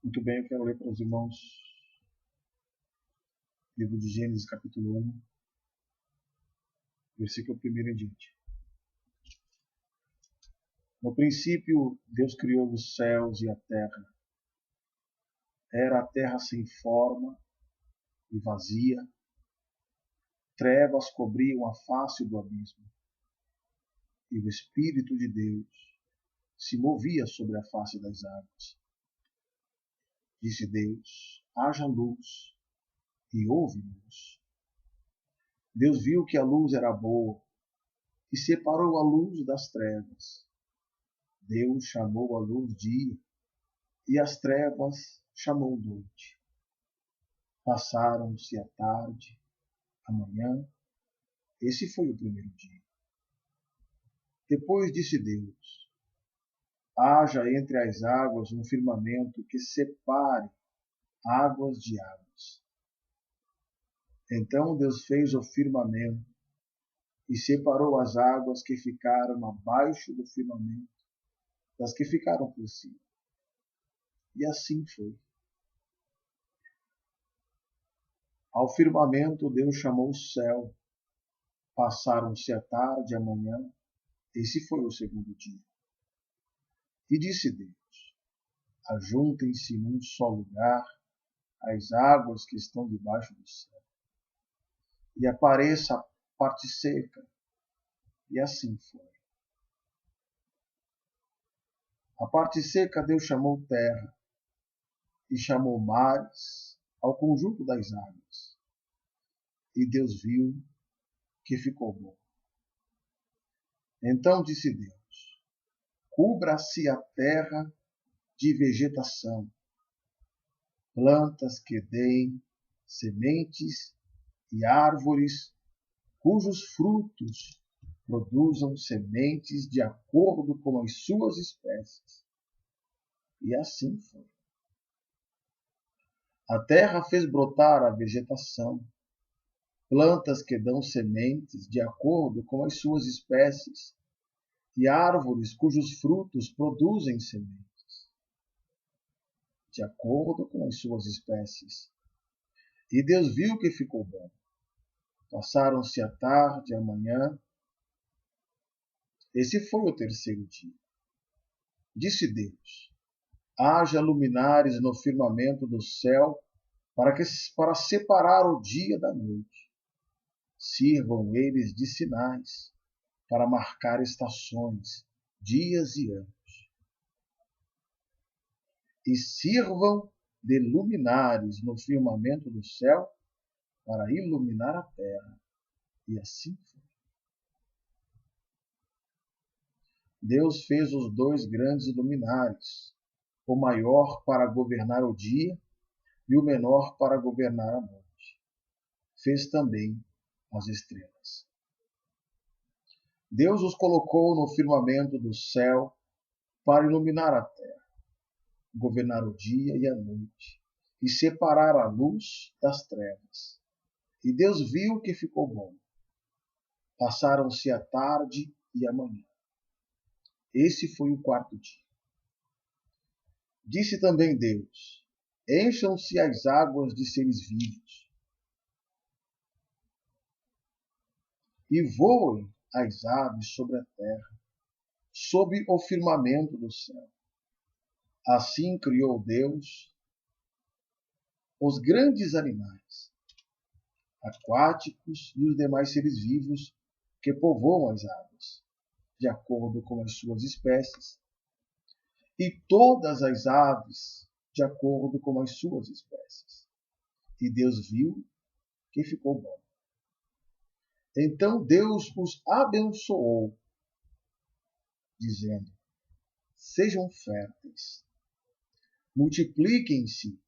Muito bem, eu quero ler para os irmãos livro de Gênesis, capítulo 1, versículo 1 em diante. No princípio, Deus criou os céus e a terra. Era a terra sem forma e vazia. Trevas cobriam a face do abismo. E o Espírito de Deus se movia sobre a face das águas. Disse Deus: haja luz, e houve luz. Deus viu que a luz era boa e separou a luz das trevas. Deus chamou a luz dia e as trevas chamou noite. Passaram-se a tarde, a manhã. Esse foi o primeiro dia. Depois disse Deus: haja entre as águas um firmamento que separe águas de águas. Então Deus fez o firmamento e separou as águas que ficaram abaixo do firmamento das que ficaram por cima. E assim foi. Ao firmamento Deus chamou o céu. Passaram-se a tarde e a manhã. Esse foi o segundo dia. E disse Deus: ajuntem-se num só lugar as águas que estão debaixo do céu, e apareça a parte seca. E assim foi. A parte seca Deus chamou terra, e chamou mares ao conjunto das águas. E Deus viu que ficou bom. Então disse Deus: cubra-se a terra de vegetação, plantas que deem sementes e árvores cujos frutos produzam sementes de acordo com as suas espécies. E assim foi. A terra fez brotar a vegetação, plantas que dão sementes de acordo com as suas espécies, e árvores cujos frutos produzem sementes, de acordo com as suas espécies. E Deus viu que ficou bom. Passaram-se a tarde e a manhã. Esse foi o terceiro dia. Disse Deus: haja luminares no firmamento do céu para separar o dia da noite. Sirvam eles de sinais para marcar estações, dias e anos. E sirvam de luminares no firmamento do céu para iluminar a terra. E assim foi. Deus fez os dois grandes luminares, o maior para governar o dia e o menor para governar a noite. Fez também as estrelas. Deus os colocou no firmamento do céu para iluminar a terra, governar o dia e a noite, e separar a luz das trevas. E Deus viu que ficou bom. Passaram-se a tarde e a manhã. Esse foi o quarto dia. Disse também Deus: encham-se as águas de seres vivos, e voem as aves sobre a terra, sob o firmamento do céu. Assim criou Deus os grandes animais aquáticos e os demais seres vivos que povoam as águas, de acordo com as suas espécies, e todas as aves de acordo com as suas espécies. E Deus viu que ficou bom. Então Deus os abençoou, dizendo: sejam férteis, multipliquem-se,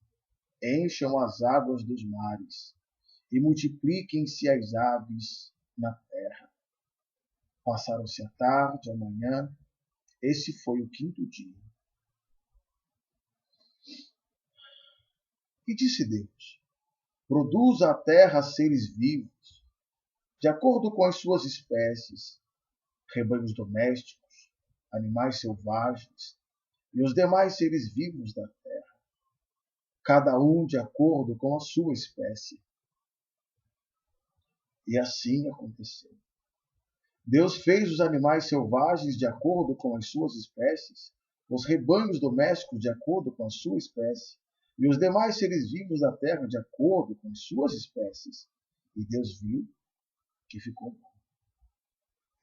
encham as águas dos mares, e multipliquem-se as aves na terra. Passaram-se a tarde, a manhã. Esse foi o quinto dia. E disse Deus: produza a terra seres vivos, de acordo com as suas espécies, rebanhos domésticos, animais selvagens e os demais seres vivos da terra. cada um de acordo com a sua espécie. E assim aconteceu. Deus fez os animais selvagens de acordo com as suas espécies, os rebanhos domésticos de acordo com a sua espécie, e os demais seres vivos da terra de acordo com as suas espécies. E Deus viu que ficou bom.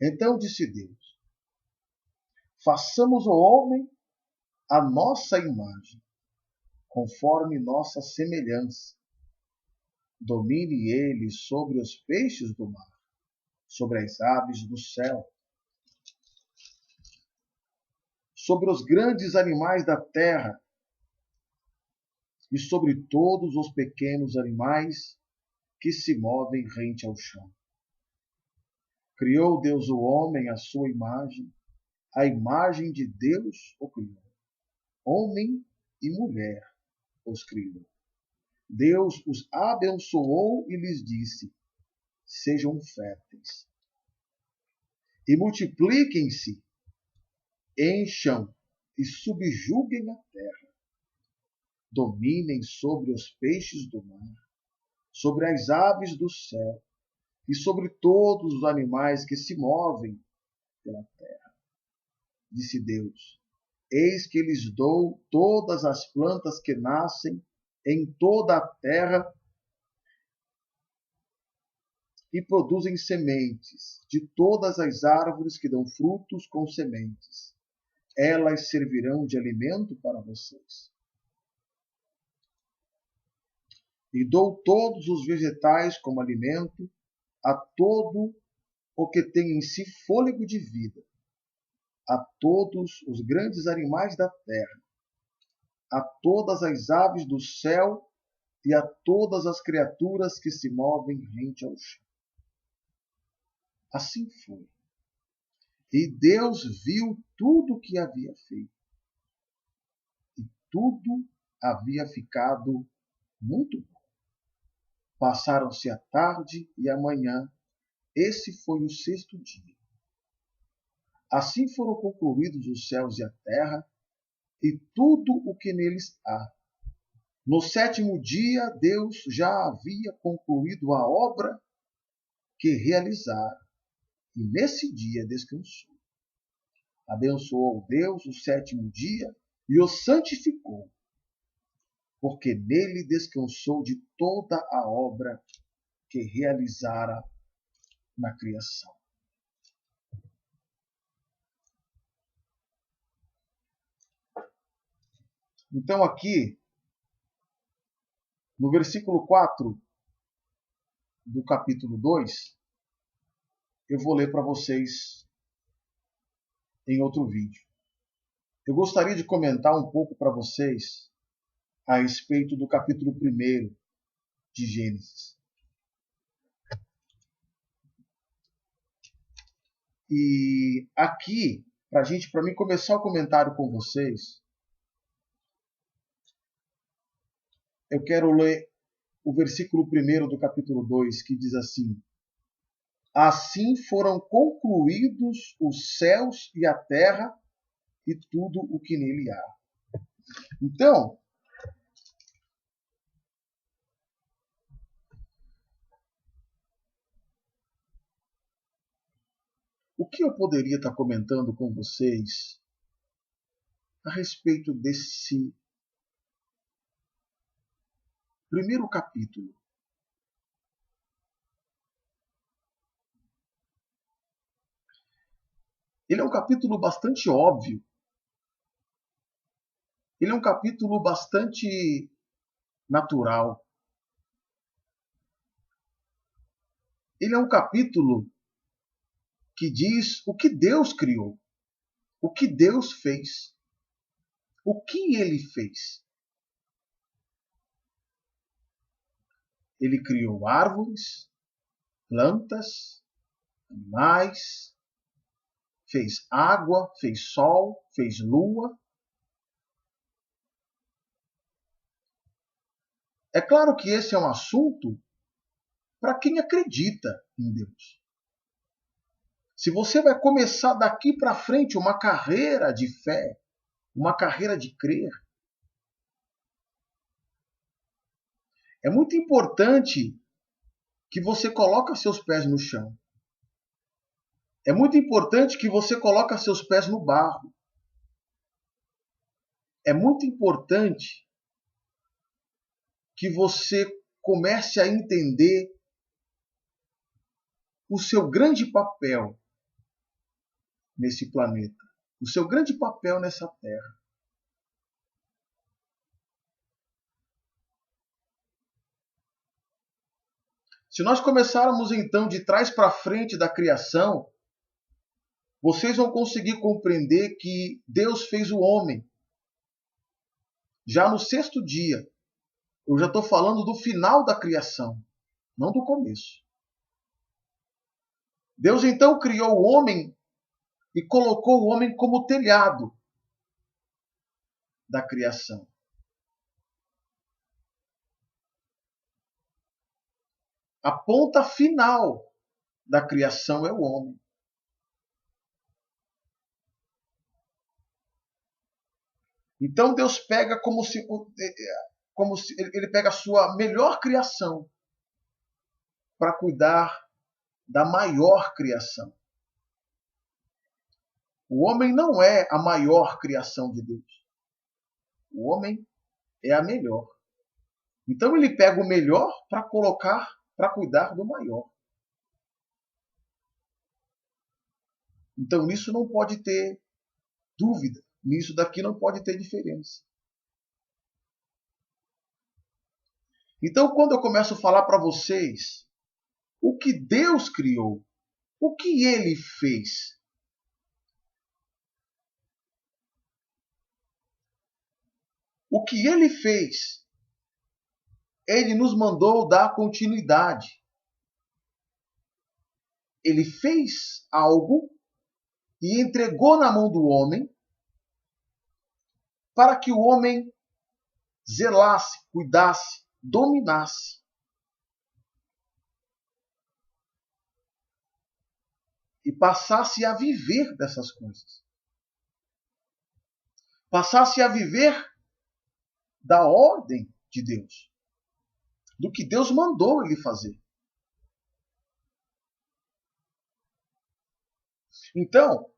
Então disse Deus: façamos o homem à nossa imagem, conforme nossa semelhança. Domine ele sobre os peixes do mar, sobre as aves do céu, sobre os grandes animais da terra e sobre todos os pequenos animais que se movem rente ao chão. Criou Deus o homem à sua imagem, a imagem de Deus o criou. Homem e mulher os criou. Deus os abençoou e lhes disse: sejam férteis e multipliquem-se, encham e subjuguem a terra. Dominem sobre os peixes do mar, sobre as aves do céu e sobre todos os animais que se movem pela terra. Disse Deus: eis que lhes dou todas as plantas que nascem em toda a terra e produzem sementes, de todas as árvores que dão frutos com sementes. Elas servirão de alimento para vocês. E dou todos os vegetais como alimento a todo o que tem em si fôlego de vida, a todos os grandes animais da terra, a todas as aves do céu e a todas as criaturas que se movem rente ao chão. Assim foi. E Deus viu tudo o que havia feito. E tudo havia ficado muito bom. Passaram-se a tarde e a manhã. Esse foi o sexto dia. Assim foram concluídos os céus e a terra, e tudo o que neles há. No sétimo dia, Deus já havia concluído a obra que realizara, e nesse dia descansou. Abençoou Deus o sétimo dia e o santificou, porque nele descansou de toda a obra que realizara na criação. Então aqui, no versículo 4 do capítulo 2, eu vou ler para vocês em outro vídeo. Eu gostaria de comentar um pouco para vocês a respeito do capítulo 1 de Gênesis. E aqui, para mim começar o comentário com vocês, eu quero ler o versículo 1 do capítulo 2, que diz assim: assim foram concluídos os céus e a terra e tudo o que nele há. Então, o que eu poderia estar comentando com vocês a respeito desse primeiro capítulo? Ele é um capítulo bastante óbvio. Ele é um capítulo bastante natural. Ele é um capítulo que diz o que Deus criou, o que Deus fez, o que ele fez. Ele criou árvores, plantas, animais, fez água, fez sol, fez lua. É claro que esse é um assunto para quem acredita em Deus. Se você vai começar daqui para frente uma carreira de fé, uma carreira de crer, É muito importante que você coloque seus pés no chão. É muito importante que você coloque seus pés no barro. É muito importante que você comece a entender o seu grande papel nesse planeta, o seu grande papel nessa Terra. Se nós começarmos então de trás para frente da criação, vocês vão conseguir compreender que Deus fez o homem já no sexto dia. Eu já estou falando do final da criação, não do começo. Deus então criou o homem e colocou o homem como telhado da criação. A ponta final da criação é o homem. Então Deus pega como se ele pega a sua melhor criação para cuidar da maior criação. O homem não é a maior criação de Deus. O homem é a melhor. Então ele pega o melhor para colocar, para cuidar do maior. Então nisso não pode ter dúvida. Nisso daqui não pode ter diferença. Então quando eu começo a falar para vocês o que Deus criou, o que Ele fez, o que Ele fez, Ele nos mandou dar continuidade. Ele fez algo e entregou na mão do homem para que o homem zelasse, cuidasse, dominasse. E passasse a viver dessas coisas. Passasse a viver da ordem de Deus. Do que Deus mandou ele fazer. Então,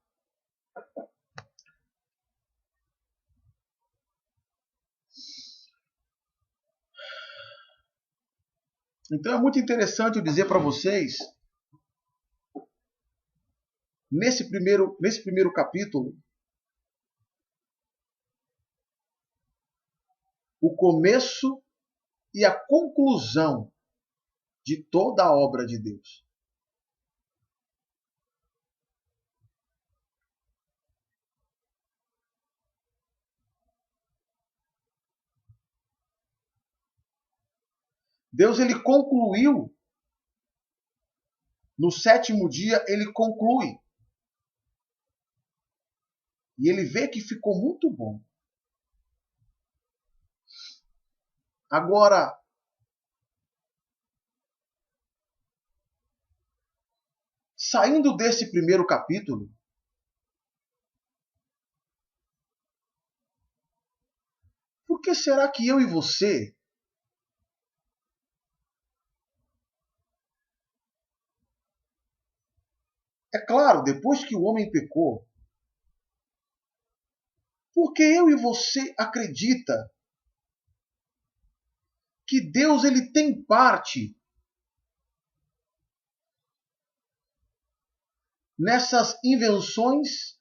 é muito interessante eu dizer para vocês, nesse primeiro capítulo, o começo e a conclusão de toda a obra de Deus. Deus ele concluiu, no sétimo dia ele conclui. E ele vê que ficou muito bom. Agora, saindo desse primeiro capítulo, por que será que eu e você é claro, depois que o homem pecou, porque eu e você acredita que Deus ele tem parte nessas invenções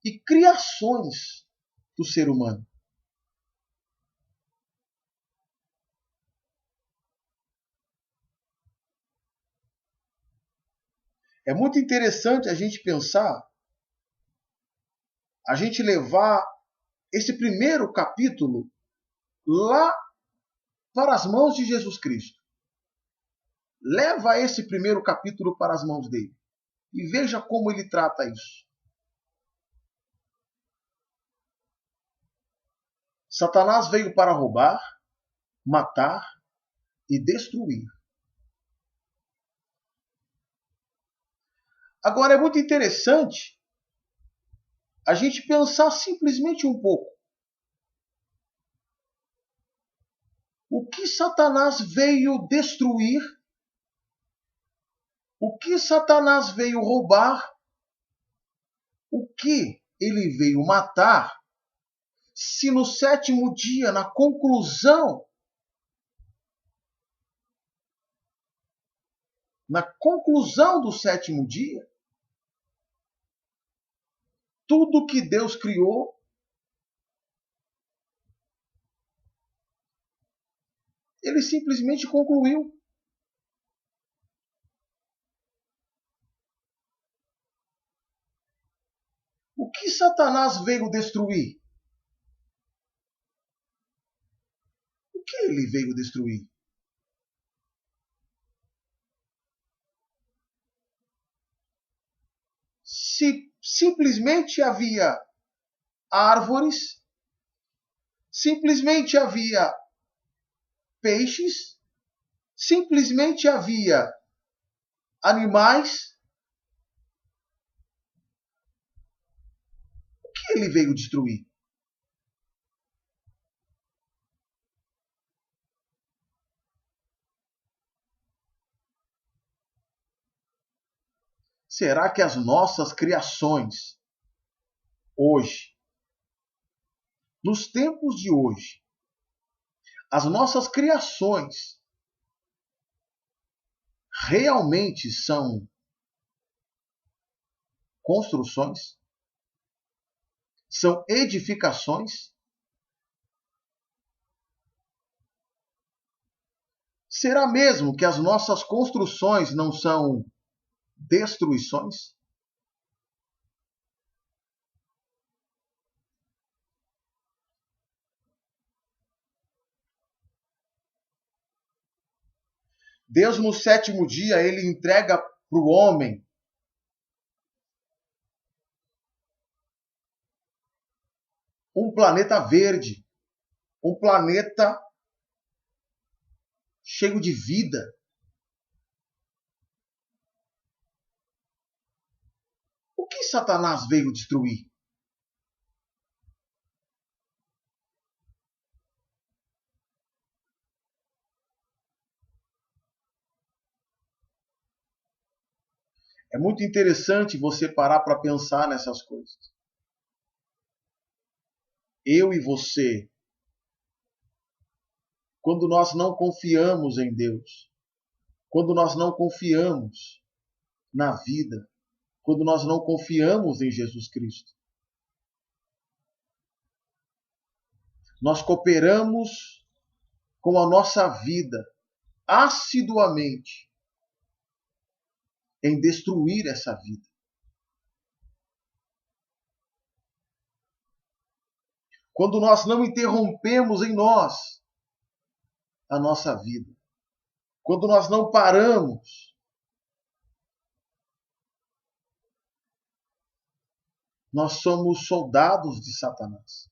e criações do ser humano? É muito interessante a gente pensar, a gente levar esse primeiro capítulo lá para as mãos de Jesus Cristo. Leva esse primeiro capítulo para as mãos dele e veja como ele trata isso. Satanás veio para roubar, matar e destruir. Agora é muito interessante a gente pensar simplesmente um pouco. O que Satanás veio destruir? O que Satanás veio roubar? O que ele veio matar? Se no sétimo dia, na conclusão do sétimo dia, tudo que Deus criou, ele simplesmente concluiu. O que Satanás veio destruir? O que ele veio destruir? Se simplesmente havia árvores, simplesmente havia peixes, simplesmente havia animais, o que ele veio destruir? Será que as nossas criações, hoje, nos tempos de hoje, as nossas criações realmente são construções? São edificações? Será mesmo que as nossas construções não são destruições? Deus, no sétimo dia, ele entrega para o homem um planeta verde, um planeta cheio de vida. O que Satanás veio destruir? É muito interessante você parar para pensar nessas coisas. Eu e você, quando nós não confiamos em Deus, quando nós não confiamos na vida, quando nós não confiamos em Jesus Cristo, nós cooperamos com a nossa vida assiduamente em destruir essa vida. Quando nós não interrompemos em nós a nossa vida, quando nós não paramos, nós somos soldados de Satanás.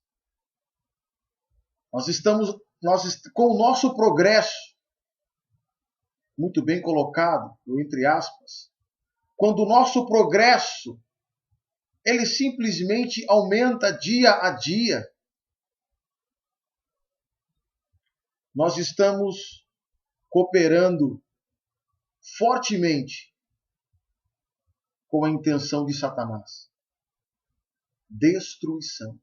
Com o nosso progresso, muito bem colocado, entre aspas, quando o nosso progresso, ele simplesmente aumenta dia a dia, nós estamos cooperando fortemente com a intenção de Satanás. Destruição.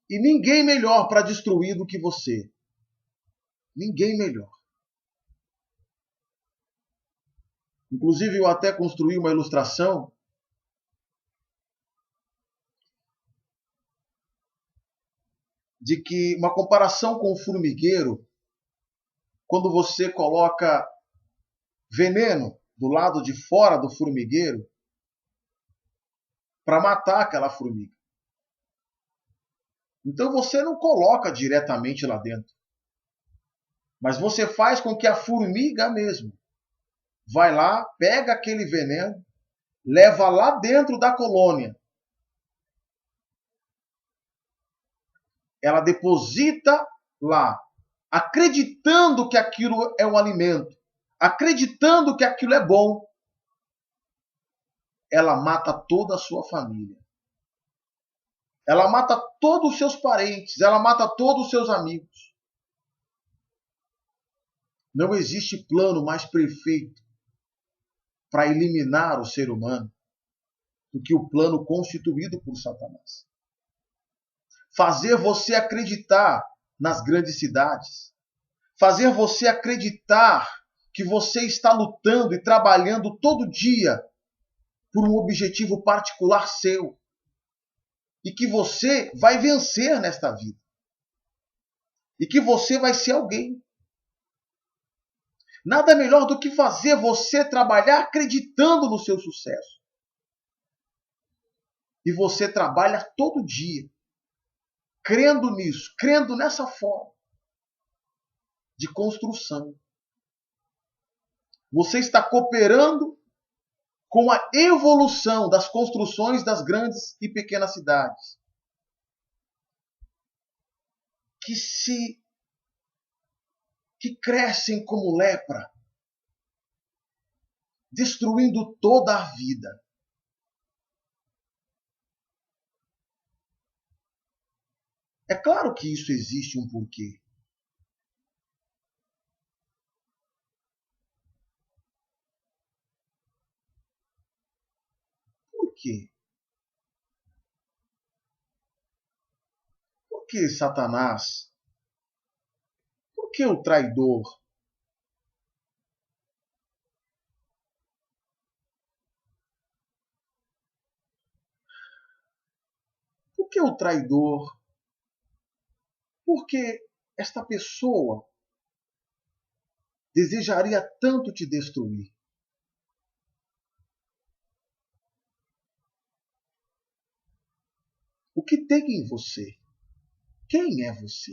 E ninguém melhor para destruir do que você. Ninguém melhor. Inclusive, eu até construí uma ilustração de que uma comparação com o formigueiro, quando você coloca veneno do lado de fora do formigueiro para matar aquela formiga. Então você não coloca diretamente lá dentro, mas você faz com que a formiga mesmo vai lá, pega aquele veneno, leva lá dentro da colônia. Ela deposita lá, acreditando que aquilo é um alimento, acreditando que aquilo é bom. Ela mata toda a sua família. ela mata todos os seus parentes, ela mata todos os seus amigos. Não existe plano mais perfeito para eliminar o ser humano do que o plano constituído por Satanás. Fazer você acreditar nas grandes cidades, fazer você acreditar que você está lutando e trabalhando todo dia por um objetivo particular seu e que você vai vencer nesta vida e que você vai ser alguém. Nada melhor do que fazer você trabalhar acreditando no seu sucesso. E você trabalha todo dia crendo nisso, crendo nessa forma de construção. Você está cooperando com a evolução das construções das grandes e pequenas cidades, que crescem como lepra, destruindo toda a vida. É claro que isso existe um porquê. Por quê? Por que Satanás? Por que o traidor? Por que o traidor? Por que esta pessoa desejaria tanto te destruir? O que tem em você? Quem é você?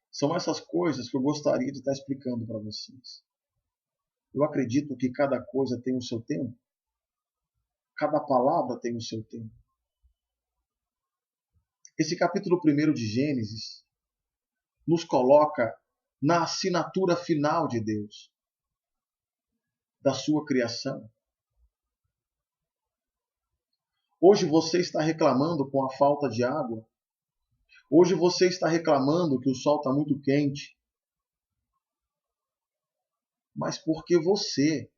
São essas coisas que eu gostaria de estar explicando para vocês. Eu acredito que cada coisa tem o seu tempo. Cada palavra tem o seu tempo. Esse capítulo 1 de Gênesis nos coloca na assinatura final de Deus, da sua criação. Hoje você está reclamando com a falta de água. Hoje você está reclamando que o sol está muito quente. Mas porque você.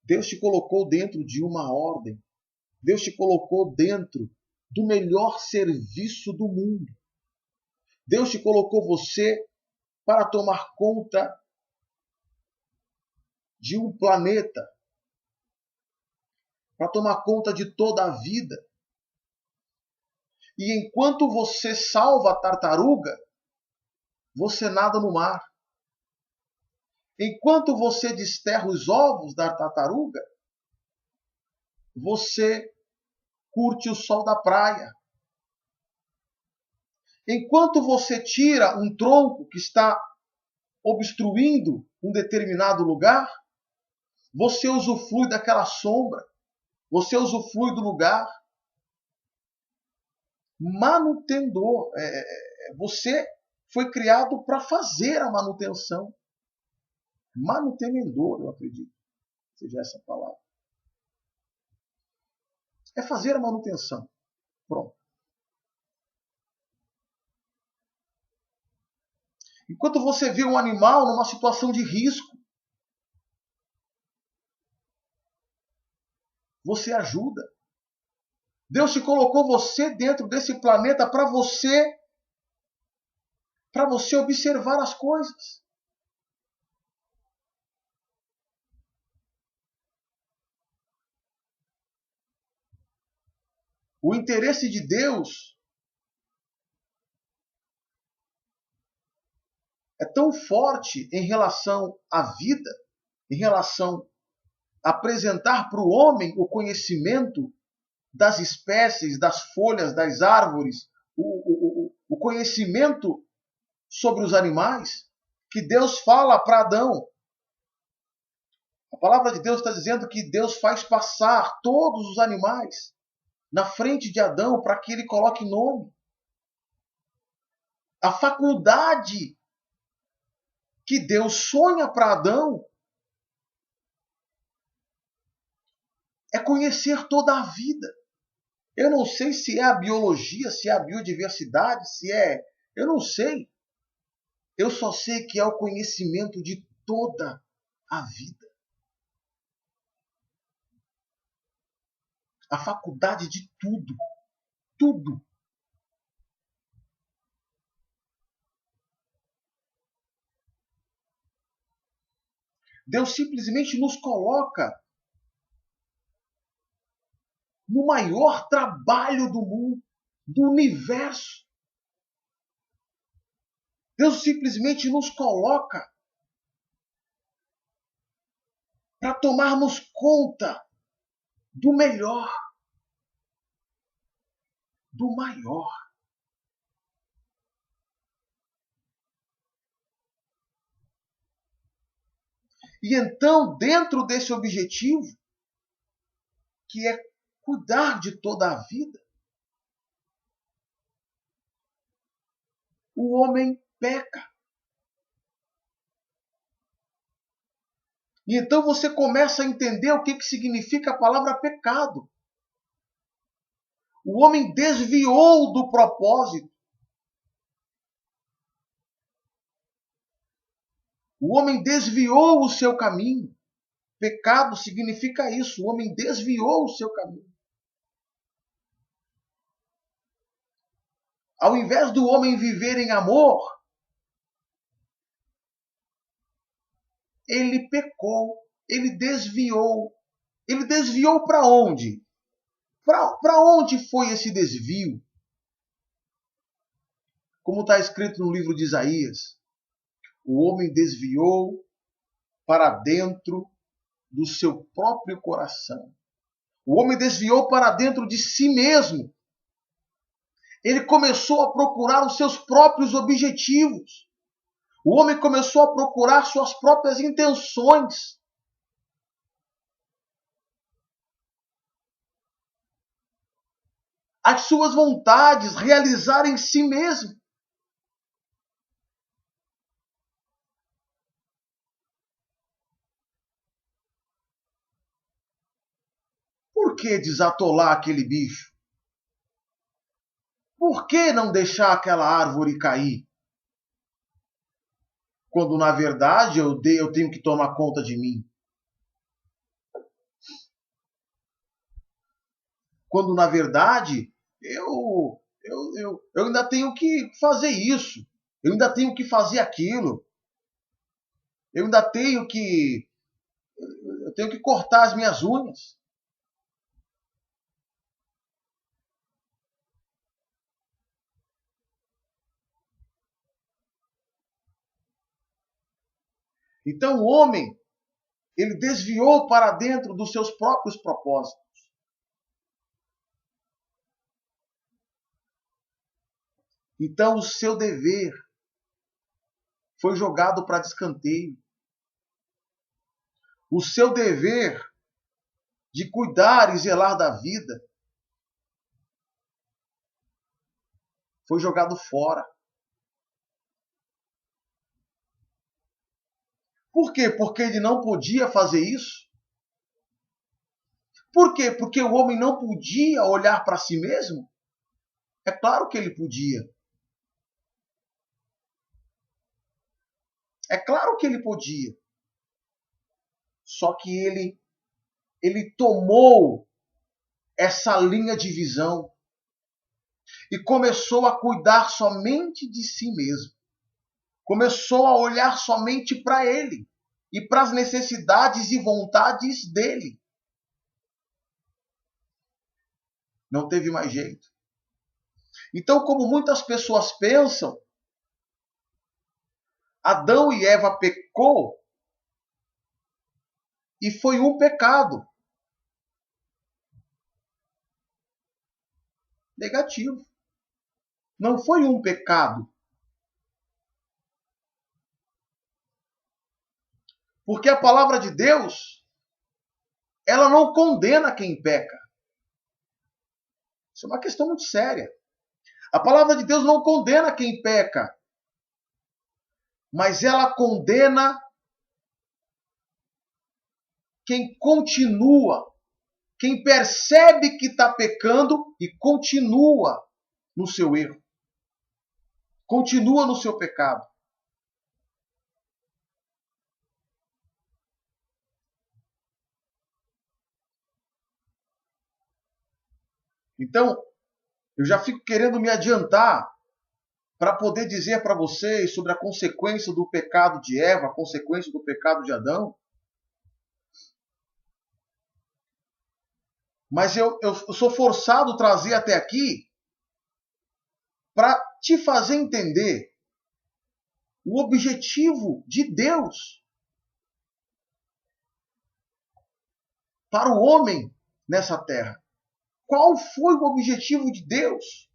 Deus te colocou dentro de uma ordem. Deus te colocou dentro do melhor serviço do mundo. Deus te colocou você para tomar conta de um planeta, para tomar conta de toda a vida. E enquanto você salva a tartaruga, você nada no mar. Enquanto você desterra os ovos da tartaruga, você curte o sol da praia. Enquanto você tira um tronco que está obstruindo um determinado lugar, você usufrui daquela sombra, você usufrui do lugar. Manutentor. Você foi criado para fazer a manutenção. Manutenedor, eu acredito que seja essa palavra. É fazer a manutenção. Pronto. Enquanto você vê um animal numa situação de risco, você ajuda. Deus te colocou você dentro desse planeta para você observar as coisas. O interesse de Deus é tão forte em relação à vida, em relação a apresentar para o homem o conhecimento das espécies, das folhas, das árvores, o conhecimento sobre os animais, que Deus fala para Adão. A palavra de Deus está dizendo que Deus faz passar todos os animais na frente de Adão para que ele coloque nome. A faculdade que Deus sonha para Adão é conhecer toda a vida. Eu não sei se é a biologia, se é a biodiversidade, se é... Eu não sei. Eu só sei que é o conhecimento de toda a vida. A faculdade de tudo. Tudo. Deus simplesmente nos coloca no maior trabalho do mundo, do universo. Deus simplesmente nos coloca para tomarmos conta do melhor, do maior. E então, dentro desse objetivo, que é cuidar de toda a vida, o homem peca. E então você começa a entender o que significa a palavra pecado. O homem desviou do propósito. O homem desviou o seu caminho. Pecado significa isso. O homem desviou o seu caminho. Ao invés do homem viver em amor, ele pecou, ele desviou. Ele desviou para onde? Para onde foi esse desvio? Como está escrito no livro de Isaías, o homem desviou para dentro do seu próprio coração. O homem desviou para dentro de si mesmo. Ele começou a procurar os seus próprios objetivos. O homem começou a procurar suas próprias intenções. As suas vontades, realizar em si mesmo. Por que desatolar aquele bicho? Por que não deixar aquela árvore cair? Quando, na verdade, eu tenho que tomar conta de mim. Quando, na verdade, eu ainda tenho que fazer isso. Eu ainda tenho que fazer aquilo. Eu ainda tenho que... Eu tenho que cortar as minhas unhas. Então o homem, ele desviou para dentro dos seus próprios propósitos. Então o seu dever foi jogado para descanteio. O seu dever de cuidar e zelar da vida foi jogado fora. Por quê? Porque ele não podia fazer isso? Por quê? Porque o homem não podia olhar para si mesmo? É claro que ele podia. É claro que ele podia. Só que ele tomou essa linha de visão e começou a cuidar somente de si mesmo. Começou a olhar somente para ele e para as necessidades e vontades dele. Não teve mais jeito. Então, como muitas pessoas pensam, Adão e Eva pecou e foi um pecado. Negativo. Não foi um pecado. Porque a palavra de Deus, ela não condena quem peca. Isso é uma questão muito séria. A palavra de Deus não condena quem peca, mas ela condena quem continua, quem percebe que está pecando e continua no seu erro, continua no seu pecado. Então, eu já fico querendo me adiantar para poder dizer para vocês sobre a consequência do pecado de Eva, a consequência do pecado de Adão. Mas eu sou forçado a trazer até aqui para te fazer entender o objetivo de Deus para o homem nessa terra. Qual foi o objetivo de Deus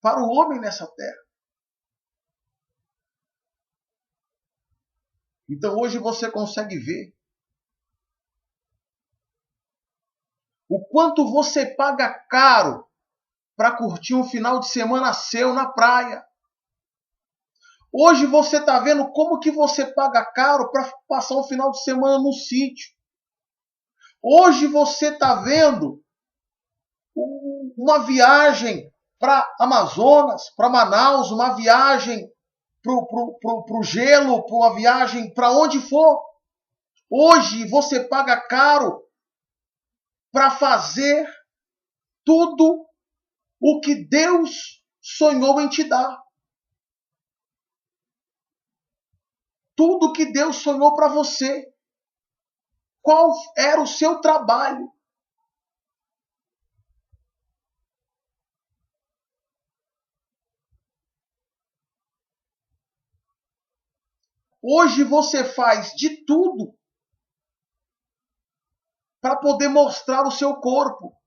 para o homem nessa terra? Então hoje você consegue ver o quanto você paga caro para curtir um final de semana seu na praia. Hoje você está vendo como que você paga caro para passar um final de semana no sítio. Hoje você está vendo uma viagem para Amazonas, para Manaus, uma viagem para o gelo, para uma viagem para onde for. Hoje você paga caro para fazer tudo o que Deus sonhou em te dar. Tudo que Deus sonhou para você. Qual era o seu trabalho? Hoje você faz de tudo para poder mostrar o seu corpo.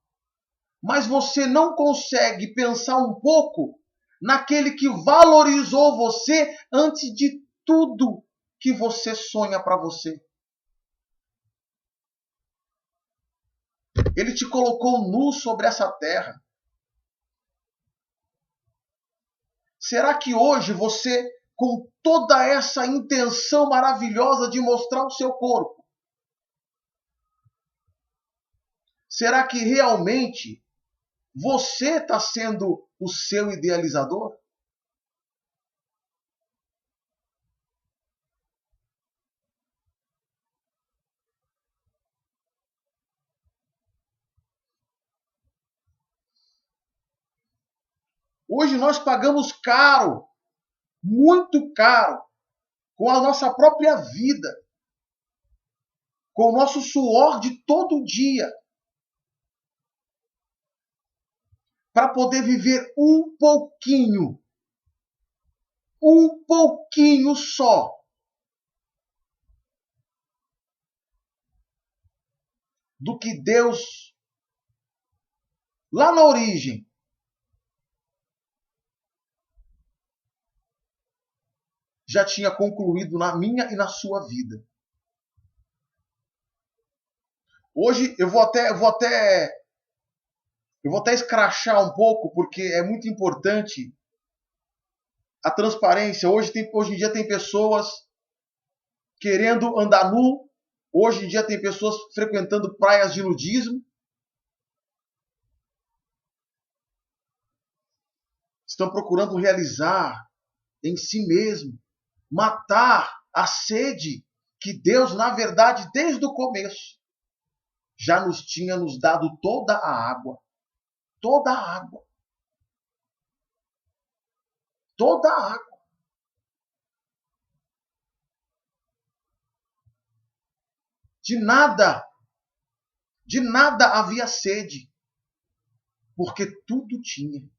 Mas você não consegue pensar um pouco naquele que valorizou você antes de tudo que você sonha para você. Ele te colocou nu sobre essa terra. Será que hoje você, com toda essa intenção maravilhosa de mostrar o seu corpo, será que realmente você está sendo o seu idealizador? Hoje nós pagamos caro, muito caro, com a nossa própria vida, com o nosso suor de todo dia, para poder viver um pouquinho só, do que Deus, lá na origem, já tinha concluído na minha e na sua vida. Hoje eu vou até escrachar um pouco, porque é muito importante a transparência. Hoje em dia tem pessoas querendo andar nu. Hoje em dia tem pessoas frequentando praias de nudismo. Estão procurando realizar em si mesmo, matar a sede que Deus, na verdade, desde o começo, já nos tinha nos dado toda a água. Toda a água. Toda a água. De nada havia sede, porque tudo tinha.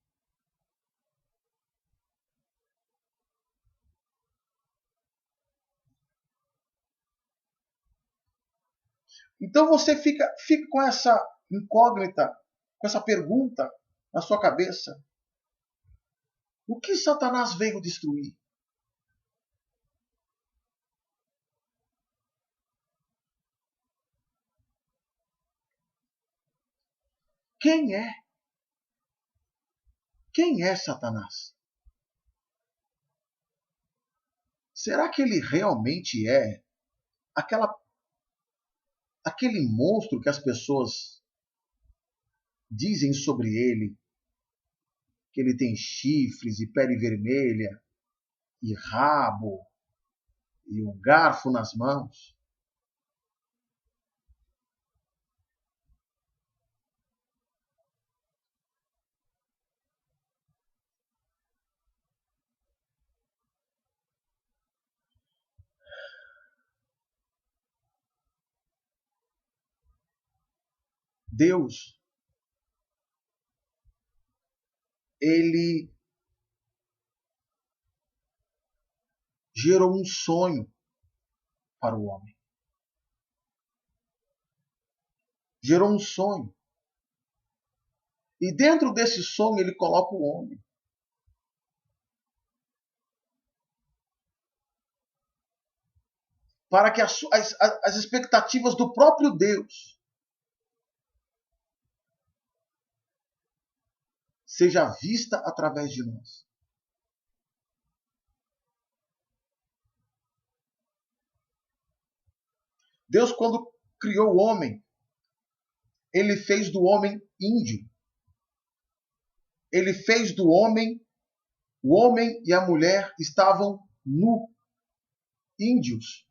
Então você fica com essa incógnita, com essa pergunta na sua cabeça. O que Satanás veio destruir? Quem é quem é Satanás? Será que ele realmente é aquele monstro que as pessoas dizem sobre ele, que ele tem chifres e pele vermelha, e rabo, e um garfo nas mãos? Deus, ele gerou um sonho para o homem. Gerou um sonho. E dentro desse sonho ele coloca o homem. Para que as expectativas do próprio Deus seja vista através de nós. Deus, quando criou o homem, ele fez do homem índio. Ele fez do homem, o homem e a mulher estavam nu, índios,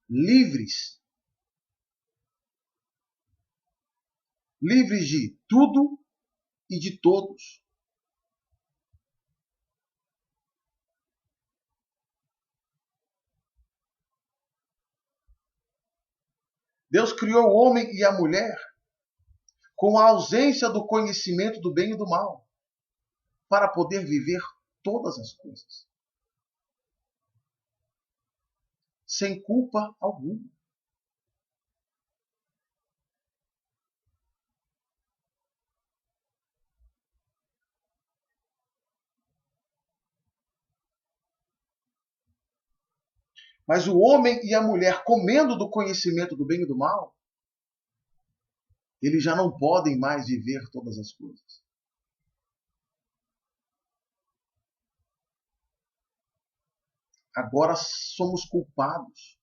livres. Livres de tudo e de todos. Deus criou o homem e a mulher com a ausência do conhecimento do bem e do mal, para poder viver todas as coisas, sem culpa alguma. Mas o homem e a mulher, comendo do conhecimento do bem e do mal, eles já não podem mais viver todas as coisas. Agora somos culpados,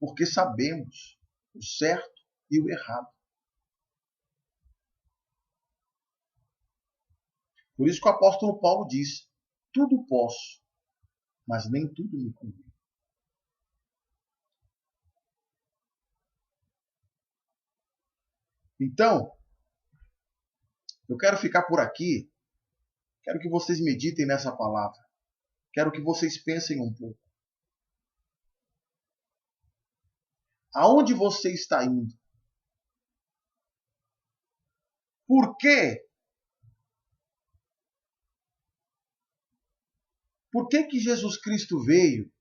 porque sabemos o certo e o errado. Por isso que o apóstolo Paulo diz: tudo posso, mas nem tudo me convém. Então, eu quero ficar por aqui. Quero que vocês meditem nessa palavra. Quero que vocês pensem um pouco. Aonde você está indo? Por quê? Por que Jesus Cristo veio?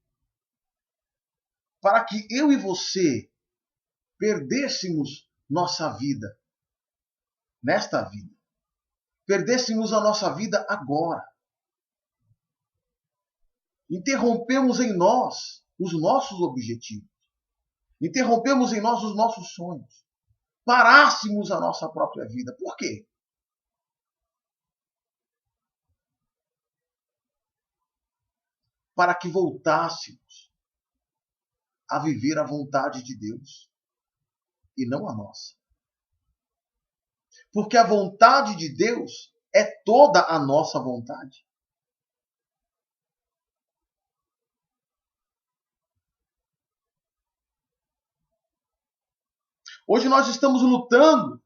Para que eu e você perdêssemos nossa vida, nesta vida. Perdêssemos a nossa vida agora. Interrompemos em nós os nossos objetivos. Interrompemos em nós os nossos sonhos. Parássemos a nossa própria vida. Por quê? Para que voltássemos a viver a vontade de Deus e não a nossa. Porque a vontade de Deus é toda a nossa vontade. Hoje nós estamos lutando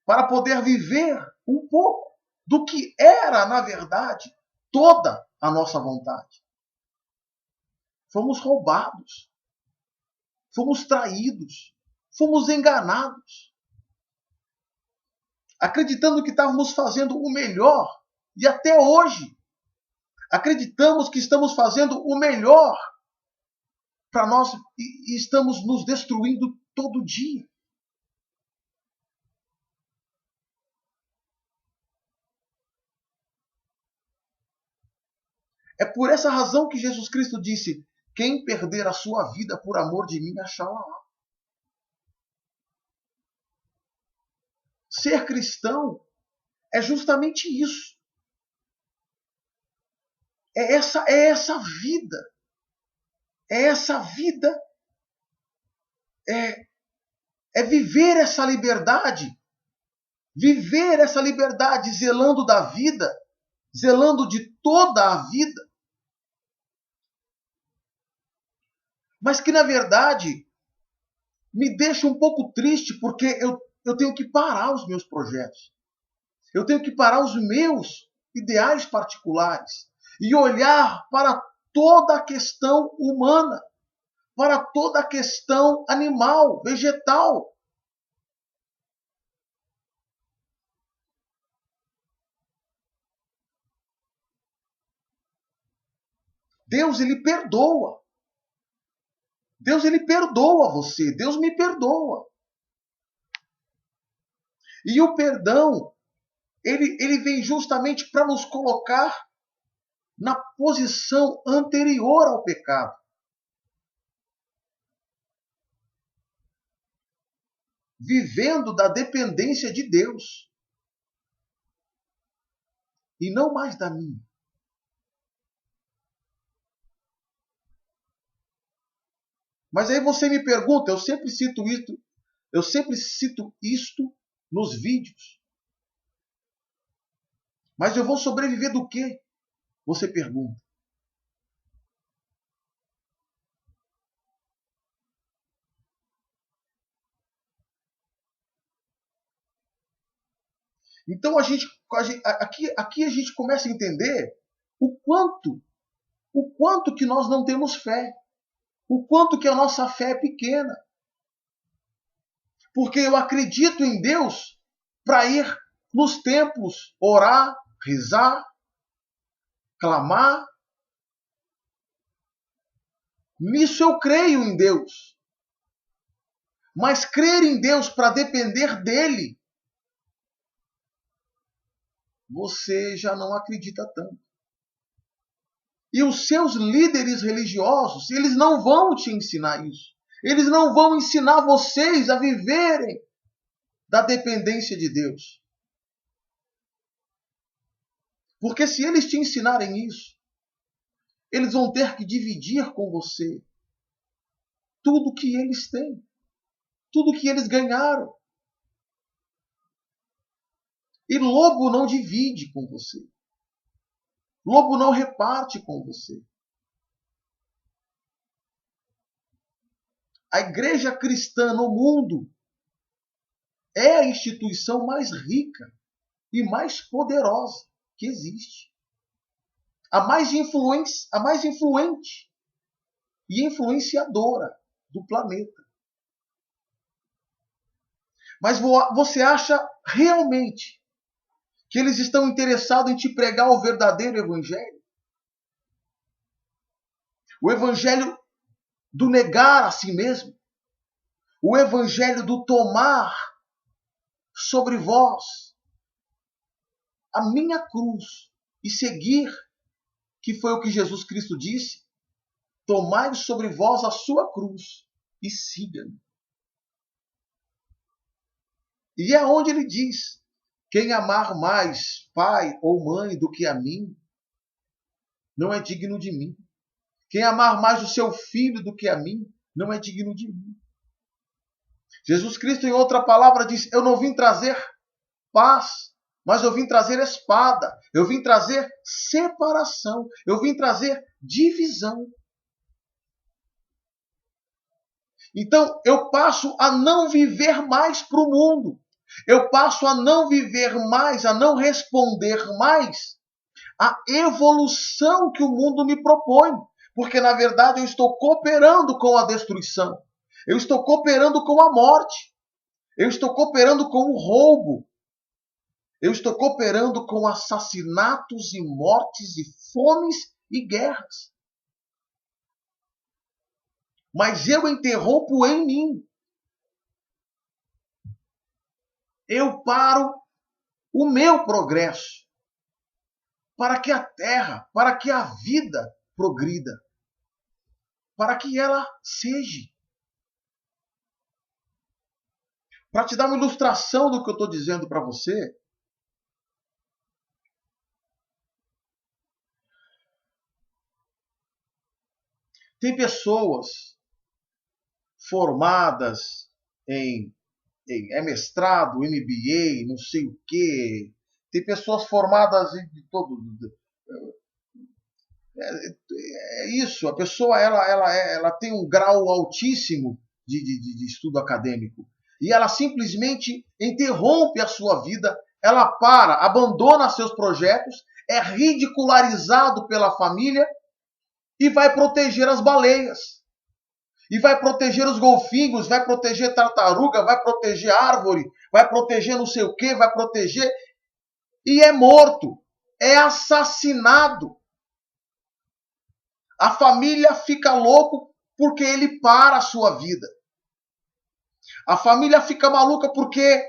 para poder viver um pouco do que era, na verdade, toda a nossa vontade. Fomos roubados, fomos traídos, fomos enganados, acreditando que estávamos fazendo o melhor, e até hoje acreditamos que estamos fazendo o melhor para nós e estamos nos destruindo todo dia. É por essa razão que Jesus Cristo disse: quem perder a sua vida por amor de mim, achá-la. Ser cristão é justamente isso. É essa vida. É essa vida. É viver essa liberdade. Viver essa liberdade zelando da vida, zelando de toda a vida. Mas que, na verdade, me deixa um pouco triste, porque eu tenho que parar os meus projetos. Eu tenho que parar os meus ideais particulares e olhar para toda a questão humana, para toda a questão animal, vegetal. Deus, ele perdoa. Deus, ele perdoa você. Deus me perdoa. E o perdão, ele vem justamente para nos colocar na posição anterior ao pecado. Vivendo da dependência de Deus. E não mais da minha. Mas aí você me pergunta, eu sempre cito isto nos vídeos. Mas eu vou sobreviver do quê? Você pergunta. Então aqui a gente começa a entender o quanto que nós não temos fé. O quanto que a nossa fé é pequena. Porque eu acredito em Deus para ir nos templos, orar, rezar, clamar. Nisso eu creio em Deus. Mas crer em Deus para depender dele, você já não acredita tanto. E os seus líderes religiosos, eles não vão te ensinar isso. Eles não vão ensinar vocês a viverem da dependência de Deus. Porque se eles te ensinarem isso, eles vão ter que dividir com você tudo que eles têm, tudo que eles ganharam. E lobo não divide com você. Lobo não reparte com você. A igreja cristã no mundo é a instituição mais rica e mais poderosa que existe. A mais influente e influenciadora do planeta. Mas você acha realmente que eles estão interessados em te pregar o verdadeiro evangelho? O evangelho do negar a si mesmo? O evangelho do tomar sobre vós a minha cruz e seguir, que foi o que Jesus Cristo disse, tomai sobre vós a sua cruz e siga-me. E é onde ele diz, quem amar mais pai ou mãe do que a mim, não é digno de mim. Quem amar mais o seu filho do que a mim, não é digno de mim. Jesus Cristo, em outra palavra, diz, eu não vim trazer paz, mas eu vim trazer espada, eu vim trazer separação, eu vim trazer divisão. Então, eu passo a não viver mais para o mundo. Eu passo a não viver mais, a não responder mais à evolução que o mundo me propõe. Porque, na verdade, eu estou cooperando com a destruição. Eu estou cooperando com a morte. Eu estou cooperando com o roubo. Eu estou cooperando com assassinatos e mortes e fomes e guerras. Mas eu interrompo em mim. Eu paro o meu progresso para que a terra, para que a vida progrida, para que ela seja. Para te dar uma ilustração do que eu estou dizendo para você, tem pessoas formadas em mestrado, MBA, não sei o quê. Tem pessoas formadas de todo. É isso, a pessoa ela tem um grau altíssimo de estudo acadêmico. E ela simplesmente interrompe a sua vida, ela para, abandona seus projetos, é ridicularizado pela família e vai proteger as baleias. E vai proteger os golfinhos, vai proteger tartaruga, vai proteger árvore, vai proteger não sei o quê, vai proteger. E é morto, é assassinado. A família fica louco porque ele para a sua vida. A família fica maluca porque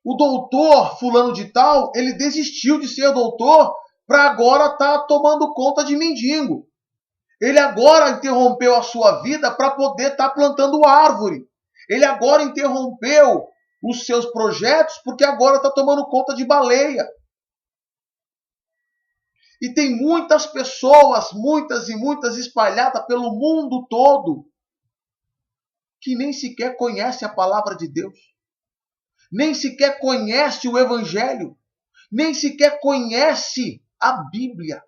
o doutor fulano de tal, ele desistiu de ser doutor para agora estar tomando conta de mendigo. Ele agora interrompeu a sua vida para poder estar plantando árvore. Ele agora interrompeu os seus projetos porque agora está tomando conta de baleia. E tem muitas pessoas, muitas e muitas espalhadas pelo mundo todo, que nem sequer conhecem a palavra de Deus. Nem sequer conhece o Evangelho. Nem sequer conhece a Bíblia.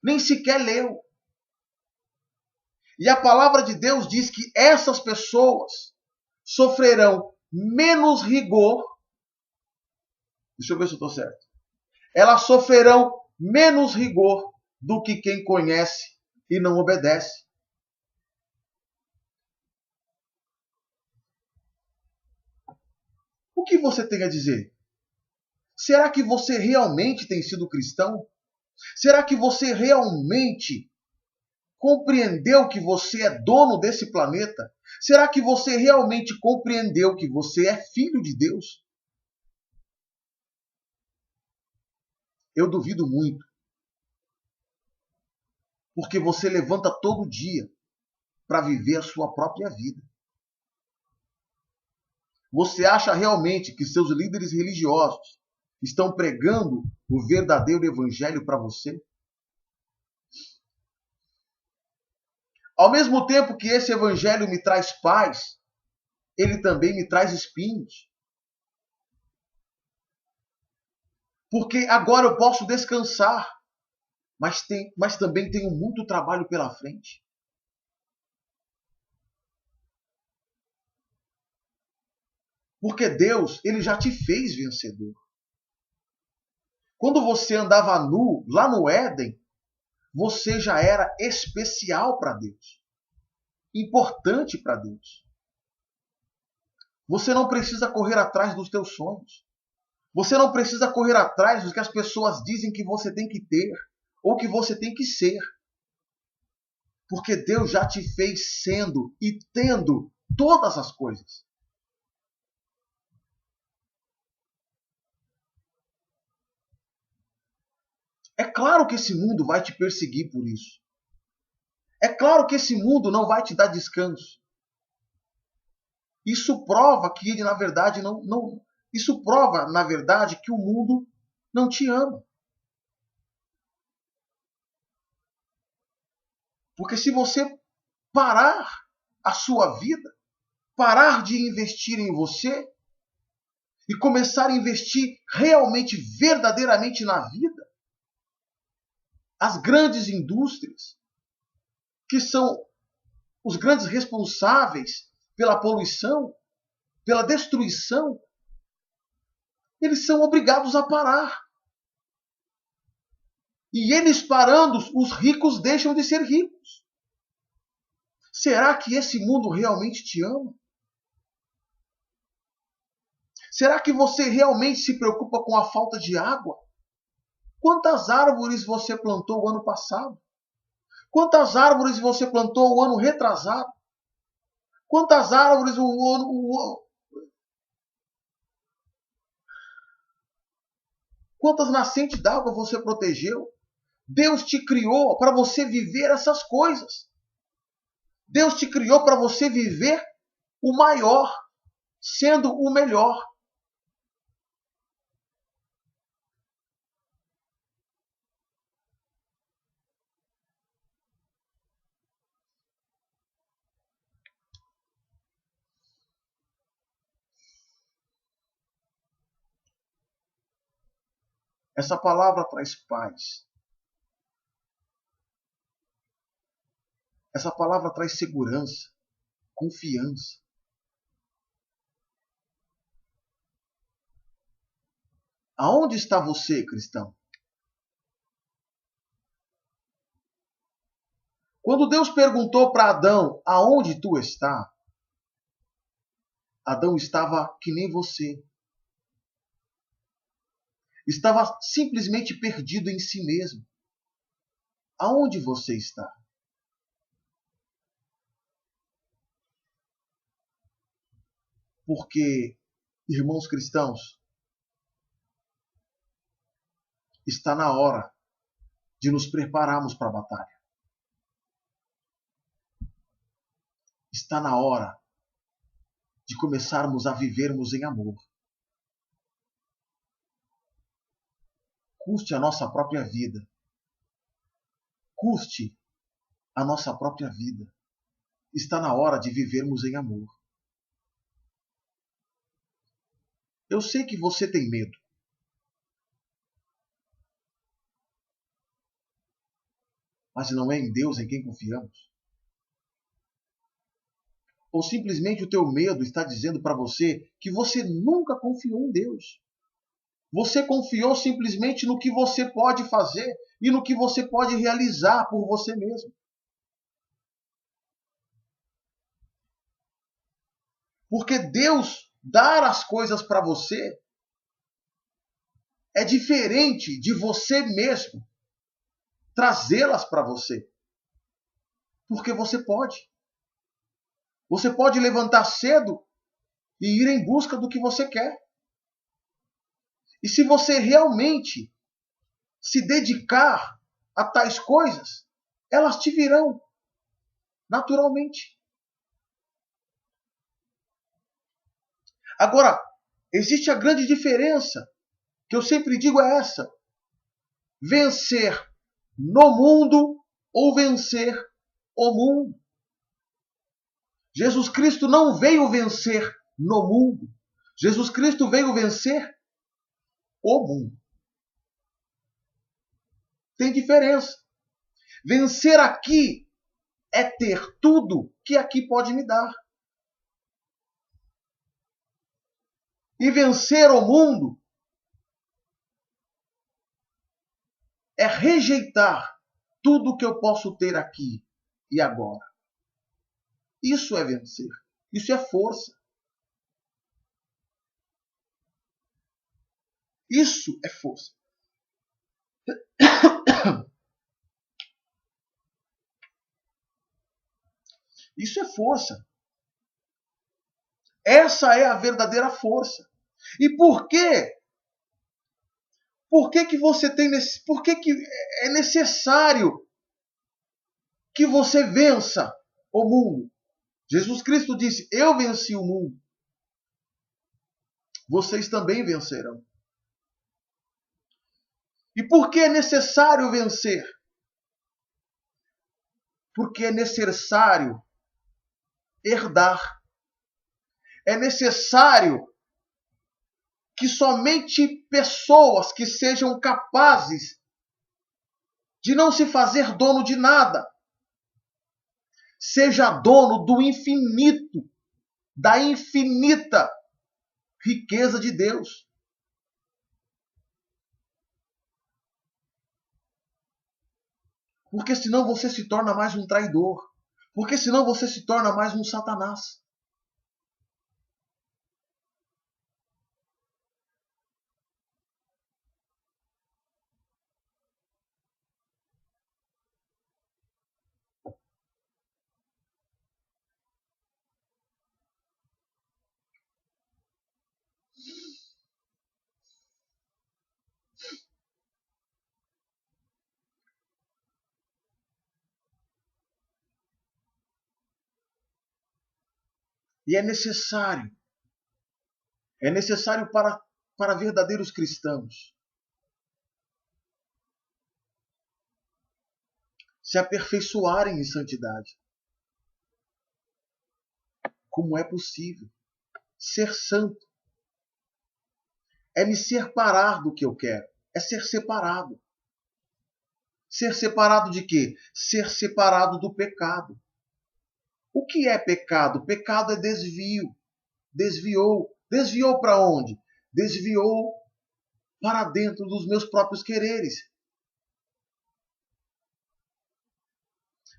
Nem sequer leu. E a palavra de Deus diz que essas pessoas sofrerão menos rigor. Deixa eu ver se eu estou certo. Elas sofrerão menos rigor do que quem conhece e não obedece. O que você tem a dizer? Será que você realmente tem sido cristão? Será que você realmente compreendeu que você é dono desse planeta? Será que você realmente compreendeu que você é filho de Deus? Eu duvido muito. Porque você levanta todo dia para viver a sua própria vida. Você acha realmente que seus líderes religiosos estão pregando o verdadeiro evangelho para você? Ao mesmo tempo que esse evangelho me traz paz, ele também me traz espinhos. Porque agora eu posso descansar, mas também tenho muito trabalho pela frente. Porque Deus, ele já te fez vencedor. Quando você andava nu, lá no Éden, você já era especial para Deus. Importante para Deus. Você não precisa correr atrás dos teus sonhos. Você não precisa correr atrás do que as pessoas dizem que você tem que ter ou que você tem que ser. Porque Deus já te fez sendo e tendo todas as coisas. É claro que esse mundo vai te perseguir por isso. É claro que esse mundo não vai te dar descanso. Isso prova que ele, na verdade, isso prova, na verdade, que o mundo não te ama. Porque se você parar a sua vida, parar de investir em você e começar a investir realmente, verdadeiramente na vida, as grandes indústrias, que são os grandes responsáveis pela poluição, pela destruição, eles são obrigados a parar. E eles parando, os ricos deixam de ser ricos. Será que esse mundo realmente te ama? Será que você realmente se preocupa com a falta de água? Quantas árvores você plantou o ano passado? Quantas árvores você plantou o ano retrasado? Quantas árvores quantas nascentes d'água você protegeu? Deus te criou para você viver essas coisas. Deus te criou para você viver o maior. sendo o melhor. Essa palavra traz paz. Essa palavra traz segurança, confiança. Aonde está você, cristão? Quando Deus perguntou para Adão, aonde tu está? Adão estava que nem você. Estava simplesmente perdido em si mesmo. Aonde você está? Porque, irmãos cristãos, está na hora de nos prepararmos para a batalha. Está na hora de começarmos a vivermos em amor. Custe a nossa própria vida. Custe a nossa própria vida. Está na hora de vivermos em amor. Eu sei que você tem medo. Mas não é em Deus em quem confiamos? Ou simplesmente o teu medo está dizendo para você que você nunca confiou em Deus? Você confiou simplesmente no que você pode fazer e no que você pode realizar por você mesmo. Porque Deus dar as coisas para você é diferente de você mesmo trazê-las para você. Porque você pode. Você pode levantar cedo e ir em busca do que você quer. E se você realmente se dedicar a tais coisas, elas te virão naturalmente. Agora, existe a grande diferença, que eu sempre digo é essa: vencer no mundo ou vencer o mundo. Jesus Cristo não veio vencer no mundo. Jesus Cristo veio vencer o mundo. Tem diferença. Vencer aqui é ter tudo que aqui pode me dar. E vencer o mundo é rejeitar tudo que eu posso ter aqui e agora. Isso é vencer. Isso é força. Isso é força. Isso é força. Essa é a verdadeira força. E por quê? Por que que você tem por que que é necessário que você vença o mundo? Jesus Cristo disse: "Eu venci o mundo. Vocês também vencerão." E por que é necessário vencer? Porque é necessário herdar. É necessário que somente pessoas que sejam capazes de não se fazer dono de nada, seja dono do infinito, da infinita riqueza de Deus. Porque senão você se torna mais um traidor. Porque senão você se torna mais um Satanás. E é necessário É necessário para verdadeiros cristãos se aperfeiçoarem em santidade. Como é possível? Ser santo é me separar do que eu quero. É ser separado. Ser separado de quê? Ser separado do pecado. O que é pecado? Pecado é desvio. Desviou. Desviou para onde? Desviou para dentro dos meus próprios quereres.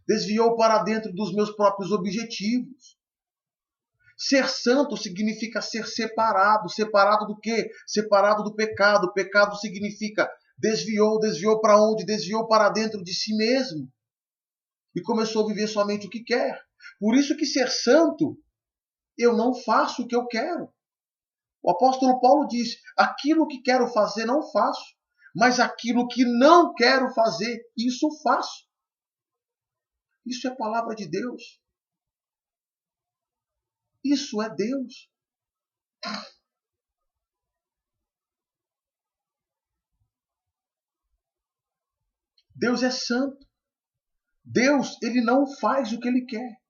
Desviou para dentro dos meus próprios objetivos. Ser santo significa ser separado. Separado do quê? Separado do pecado. Pecado significa desviou para onde? Desviou para dentro de si mesmo. E começou a viver somente o que quer. Por isso que ser santo, eu não faço o que eu quero. O apóstolo Paulo diz, aquilo que quero fazer não faço, mas aquilo que não quero fazer, isso faço. Isso é palavra de Deus. Isso é Deus. Deus é santo. Deus, ele não faz o que ele quer.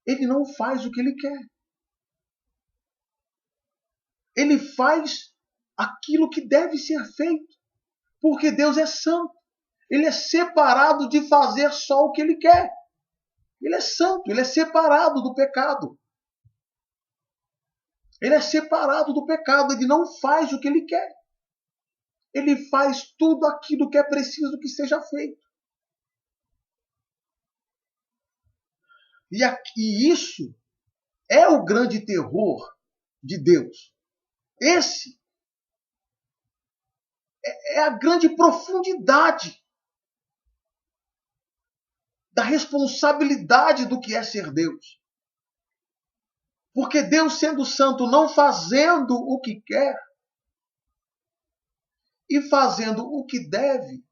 Ele não faz o que ele quer. Ele faz aquilo que deve ser feito. Porque Deus é santo. Ele é separado de fazer só o que ele quer. Ele é santo, ele é separado do pecado. Ele é separado do pecado, ele não faz o que ele quer. Ele faz tudo aquilo que é preciso que seja feito. E isso é o grande terror de Deus. Esse é a grande profundidade da responsabilidade do que é ser Deus. Porque Deus, sendo santo, não fazendo o que quer e fazendo o que deve,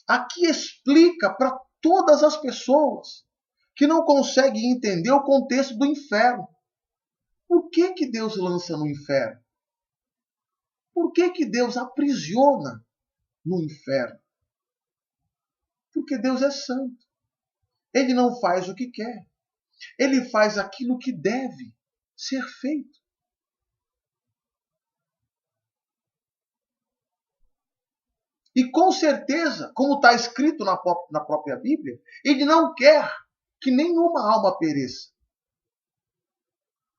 aqui explica para todas as pessoas que não conseguem entender o contexto do inferno. Por que Deus lança no inferno? Por que Deus aprisiona no inferno? Porque Deus é santo. Ele não faz o que quer. Ele faz aquilo que deve ser feito. E com certeza, como está escrito na própria Bíblia, ele não quer que nenhuma alma pereça.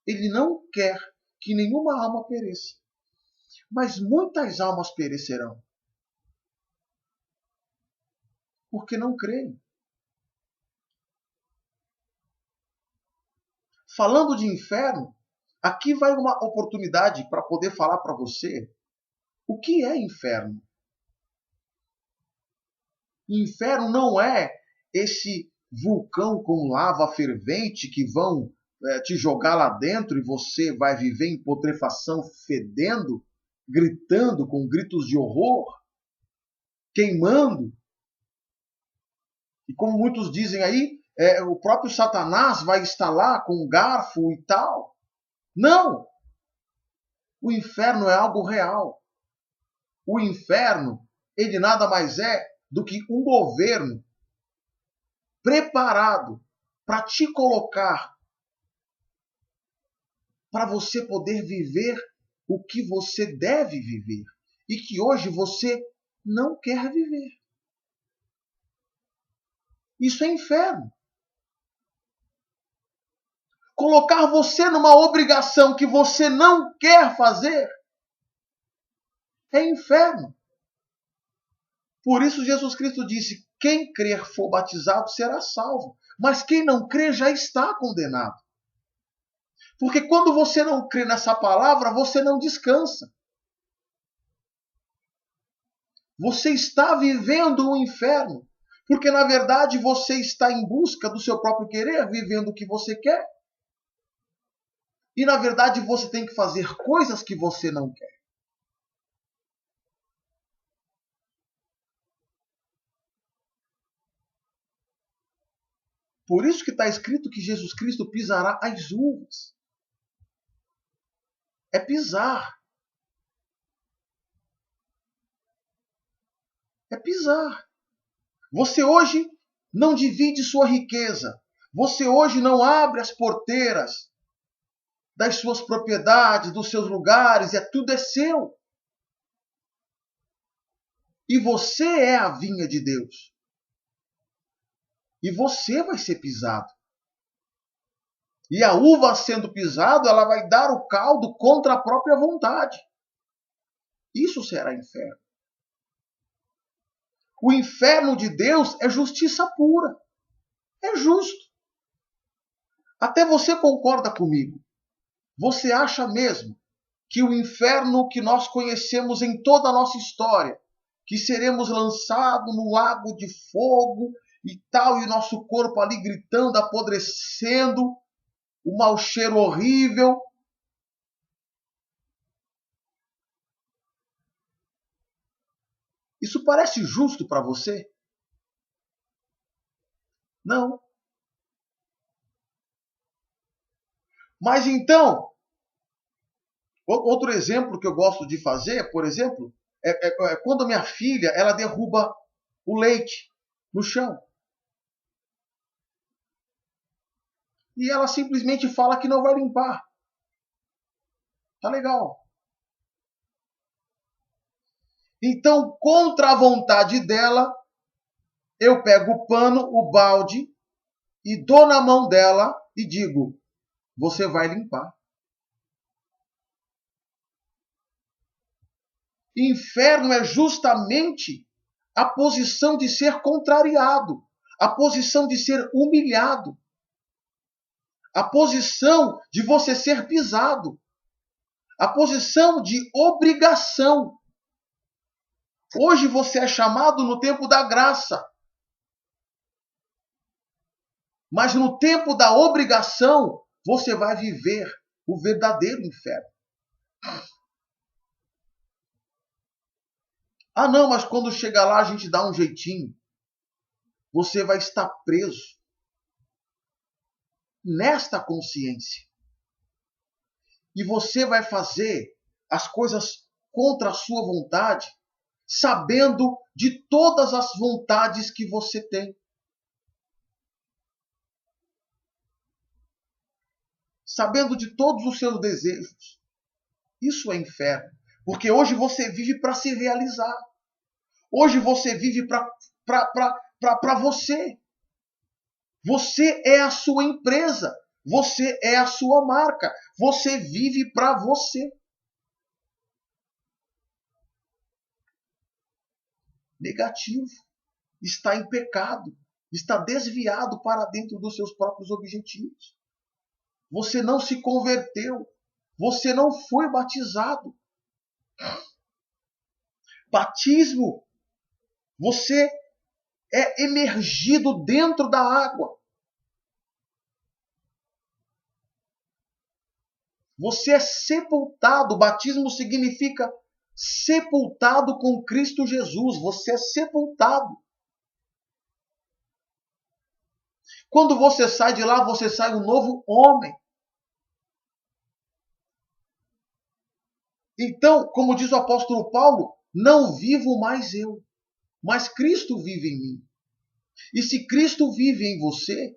Ele não quer que nenhuma alma pereça. Mas muitas almas perecerão. Porque não creem. Falando de inferno, aqui vai uma oportunidade para poder falar para você o que é inferno. Inferno não é esse vulcão com lava fervente que vão te jogar lá dentro e você vai viver em putrefação, fedendo, gritando com gritos de horror, queimando. E como muitos dizem aí, o próprio Satanás vai estar lá com um garfo e tal. Não! O inferno é algo real. O inferno, ele nada mais é do que um governo preparado para te colocar, para você poder viver o que você deve viver e que hoje você não quer viver. Isso é inferno. Colocar você numa obrigação que você não quer fazer é inferno. Por isso Jesus Cristo disse, quem crer for batizado será salvo, mas quem não crer já está condenado. Porque quando você não crê nessa palavra, você não descansa. Você está vivendo o inferno, porque na verdade você está em busca do seu próprio querer, vivendo o que você quer. E na verdade você tem que fazer coisas que você não quer. Por isso que está escrito que Jesus Cristo pisará as uvas. É pisar. É pisar. Você hoje não divide sua riqueza. Você hoje não abre as porteiras das suas propriedades, dos seus lugares, tudo é seu. E você é a vinha de Deus. E você vai ser pisado. E a uva sendo pisada, ela vai dar o caldo contra a própria vontade. Isso será inferno. O inferno de Deus é justiça pura. É justo. Até você concorda comigo. Você acha mesmo que o inferno que nós conhecemos em toda a nossa história, que seremos lançados no lago de fogo e tal, e nosso corpo ali gritando, apodrecendo, o mau cheiro horrível. Isso parece justo para você? Não. Mas então, outro exemplo que eu gosto de fazer, por exemplo, é quando a minha filha ela derruba o leite no chão. E ela simplesmente fala que não vai limpar. Tá legal. Então, contra a vontade dela, eu pego o pano, o balde, e dou na mão dela e digo: você vai limpar. Inferno é justamente a posição de ser contrariado, a posição de ser humilhado, a posição de você ser pisado, a posição de obrigação. Hoje você é chamado no tempo da graça, mas no tempo da obrigação você vai viver o verdadeiro inferno. Ah, não, mas quando chega lá a gente dá um jeitinho. Você vai estar preso nesta consciência. E você vai fazer as coisas contra a sua vontade, sabendo de todas as vontades que você tem. Sabendo de todos os seus desejos. Isso é inferno. Porque hoje você vive para se realizar. Hoje você vive para você. Você é a sua empresa. Você é a sua marca. Você vive para você. Negativo. Está em pecado. Está desviado para dentro dos seus próprios objetivos. Você não se converteu. Você não foi batizado. Batismo. Você é emergido dentro da água. Você é sepultado. Batismo significa sepultado com Cristo Jesus. Você é sepultado. Quando você sai de lá, você sai um novo homem. Então, como diz o apóstolo Paulo, não vivo mais eu, mas Cristo vive em mim. E se Cristo vive em você,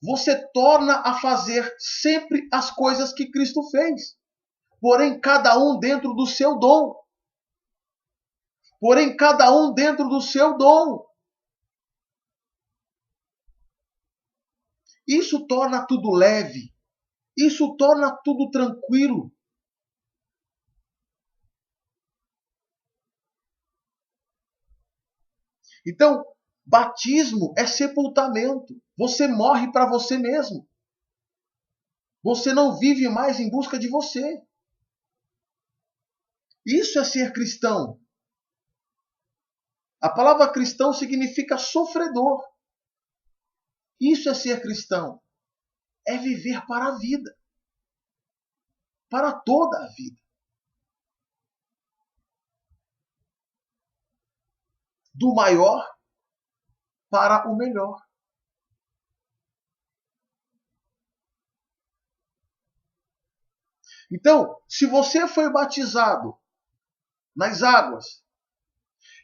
você torna a fazer sempre as coisas que Cristo fez. Porém, cada um dentro do seu dom. Porém, cada um dentro do seu dom. Isso torna tudo leve. Isso torna tudo tranquilo. Então, batismo é sepultamento. Você morre para você mesmo. Você não vive mais em busca de você. Isso é ser cristão. A palavra cristão significa sofredor. Isso é ser cristão. É viver para a vida. Para toda a vida. Do maior para o melhor. Então, se você foi batizado nas águas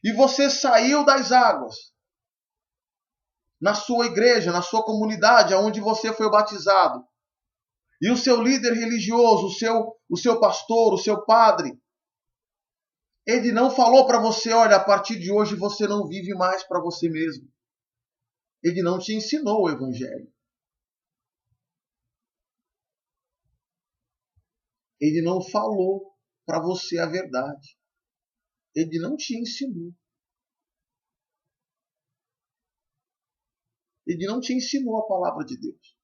e você saiu das águas na sua igreja, na sua comunidade, onde você foi batizado, e o seu líder religioso, o seu pastor, o seu padre, ele não falou para você, olha, a partir de hoje você não vive mais para você mesmo. Ele não te ensinou o evangelho. Ele não falou para você a verdade. Ele não te ensinou. Ele não te ensinou a palavra de Deus.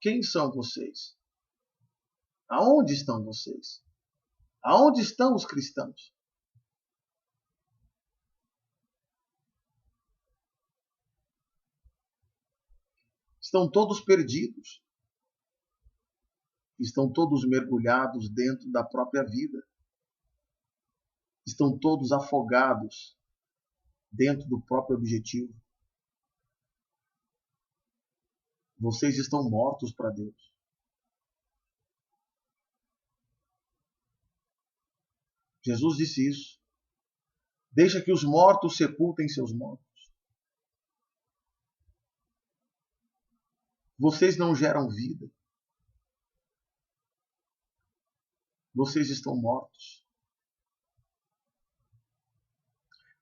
Quem são vocês? Aonde estão vocês? Aonde estão os cristãos? Estão todos perdidos. Estão todos mergulhados dentro da própria vida. Estão todos afogados dentro do próprio objetivo. Vocês estão mortos para Deus. Jesus disse isso. Deixa que os mortos sepultem seus mortos. Vocês não geram vida. Vocês estão mortos.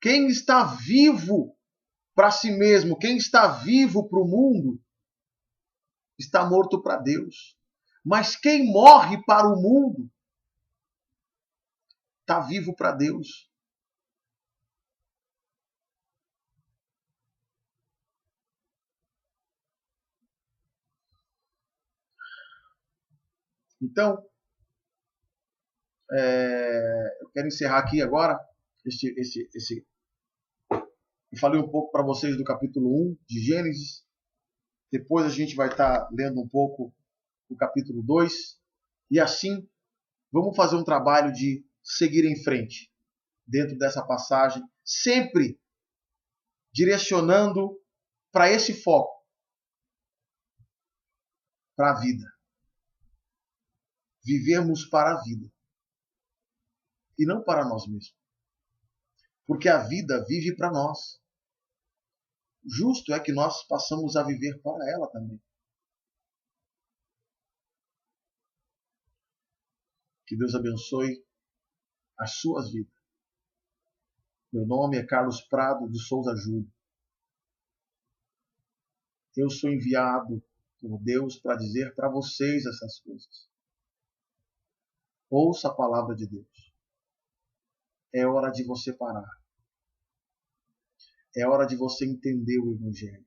Quem está vivo para si mesmo, quem está vivo para o mundo, está morto para Deus. Mas quem morre para o mundo, está vivo para Deus. Então, eu quero encerrar aqui agora eu falei um pouco para vocês do capítulo 1 de Gênesis. Depois a gente vai estar lendo um pouco o capítulo 2. E assim, vamos fazer um trabalho de seguir em frente dentro dessa passagem, sempre direcionando para esse foco, para a vida. Vivermos para a vida e não para nós mesmos. Porque a vida vive para nós. Justo é que nós passamos a viver para ela também. Que Deus abençoe as suas vidas. Meu nome é Carlos Prado de Souza Júlio. Eu sou enviado por Deus para dizer para vocês essas coisas. Ouça a palavra de Deus. É hora de você parar. É hora de você entender o Evangelho.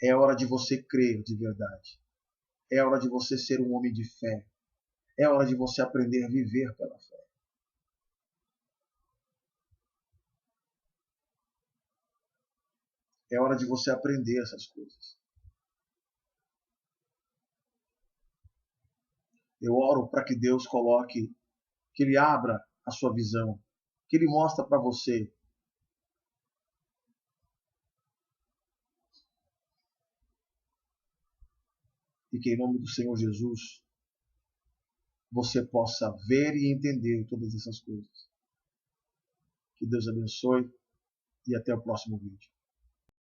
É hora de você crer de verdade. É hora de você ser um homem de fé. É hora de você aprender a viver pela fé. É hora de você aprender essas coisas. Eu oro para que Deus coloque, que Ele abra a sua visão, que Ele mostre para você e que em nome do Senhor Jesus você possa ver e entender todas essas coisas. Que Deus abençoe e até o próximo vídeo.